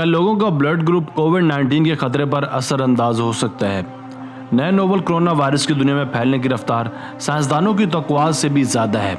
क्या लोगों का ब्लड ग्रुप कोविड-19 के खतरे पर असर अंदाज हो सकता है? नए नोवल कोरोना वायरस की दुनिया में फैलने की रफ्तार साइंसदानों की तवक्कुआत से भी ज़्यादा है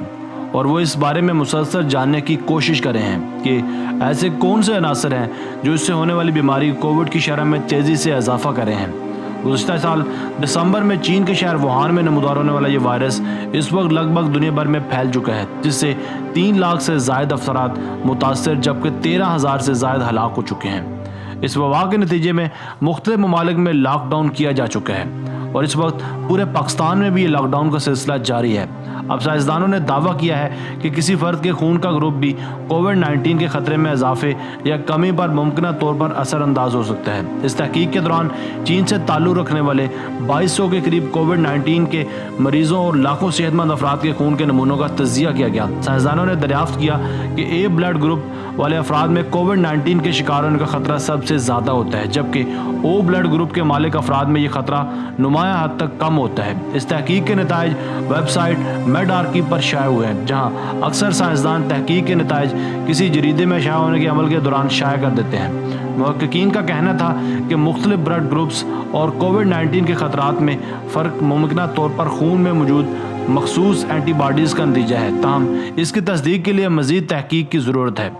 और वो इस बारे में मुसलसल जानने की कोशिश कर रहे हैं कि ऐसे कौन से अनासर हैं जो इससे होने वाली बीमारी कोविड की शरह में तेज़ी से इजाफा कर रहे हैं। गुज़श्ता साल दिसंबर में चीन के शहर वुहान में नमूदार होने वाला ये वायरस इस वक्त लगभग दुनिया भर में फैल चुका है, जिससे 3 लाख से ज़ायद अफराद मुतासर जबकि 13,000 से ज़ायद हलाक हो चुके हैं। इस वबा के नतीजे में मुख्तलिफ ममालिक में लॉकडाउन किया जा चुका है और इस वक्त पूरे पाकिस्तान में भी ये लॉकडाउन का सिलसिला जारी है। अब साइंसदानों ने दावा किया है कि किसी फर्द के खून का ग्रुप भी कोविड-19 के खतरे में इजाफे या कमी पर मुमकिन तौर पर असर अंदाज हो सकता है। इस तहकीक के दौरान चीन से ताल्लुक़ रखने वाले 2200 के करीब कोविड-19 के मरीजों और लाखों सेहतमंद अफराद के खून के नमूनों का तजिया किया गया। साइंसदानों ने दरियाफ्त किया कि ए ब्लड ग्रुप वाले अफराद में कोविड-19 के शिकार होने का खतरा सबसे ज़्यादा होता है, जबकि ओ ब्लड ग्रुप के मालिक अफराद में ये खतरा नुमाया हद तक कम होता है। इस तहकीक के नताइज वेबसाइट मेडआर्कीव पर शाये हुए हैं, जहां अक्सर साइंसदान तहकीक के नताइज किसी जरीदे में शाये होने के अमल के दौरान शाये कर देते हैं। मुहक्किकीन का कहना था कि मुख्तलिफ ब्लड ग्रुप्स और कोविड-19 के खतरात में फ़र्क मुमकिन तौर पर खून में मौजूद मखसूस एंटीबॉडीज़ का नतीजा है, ताहम इसकी तस्दीक के लिए मज़ीद तहकीक की ज़रूरत है।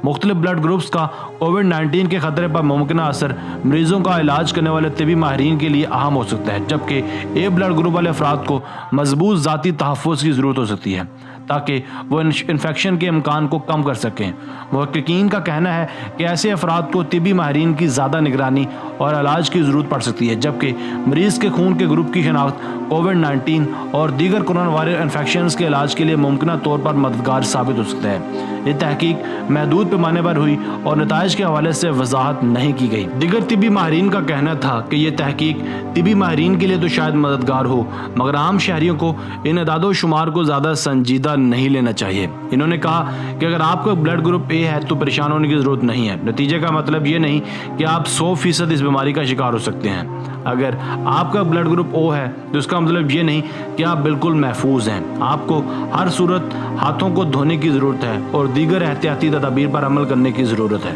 मुख्तलिफ ब्लड ग्रुप्स का कोविड-19 के खतरे पर मुमकिन असर मरीजों का इलाज करने वाले तिबी माहिरीन के लिए अहम हो सकता है, जबकि ए ब्लड ग्रुप वाले अफराद को मजबूत ज़ाती तहफ़्फ़ुज़ की ज़रूरत हो सकती है ताकि वो इन्फेक्शन के इम्कान को कम कर सकें। मुहक्किकीन का कहना है कि ऐसे अफराद को तिबी माहिरीन की ज़्यादा निगरानी और इलाज की ज़रूरत पड़ सकती है, जबकि मरीज़ के खून के ग्रुप की शनाख्त कोविड-19 और दीगर कोरोना वायरस इन्फेक्शन के इलाज के लिए मुमकिन तौर पर मददगार साबित हो सकता है। ये तहकीक महदूद पैमाने पर हुई और नताइज के हवाले से वजाहत नहीं की गई। दीगर तिबी माहिरीन का कहना था कि ये तहकीक तिबी माहिरीन के लिए तो शायद मददगार हो, मगर आम शहरियों को इन अदादो शुमार को ज़्यादा संजीदा नहीं लेना चाहिए। इन्होंने कहा कि अगर आपका ब्लड ग्रुप ए है तो परेशान होने की ज़रूरत नहीं है। नतीजे का मतलब ये नहीं कि आप 100% इस बीमारी का शिकार हो सकते हैं। अगर आपका ब्लड ग्रुप ओ है तो इसका मतलब ये नहीं कि आप बिल्कुल महफूज हैं। आपको हर सूरत हाथों को धोने की ज़रूरत है और दीगर एहतियाती तदाबीर पर अमल करने की ज़रूरत है।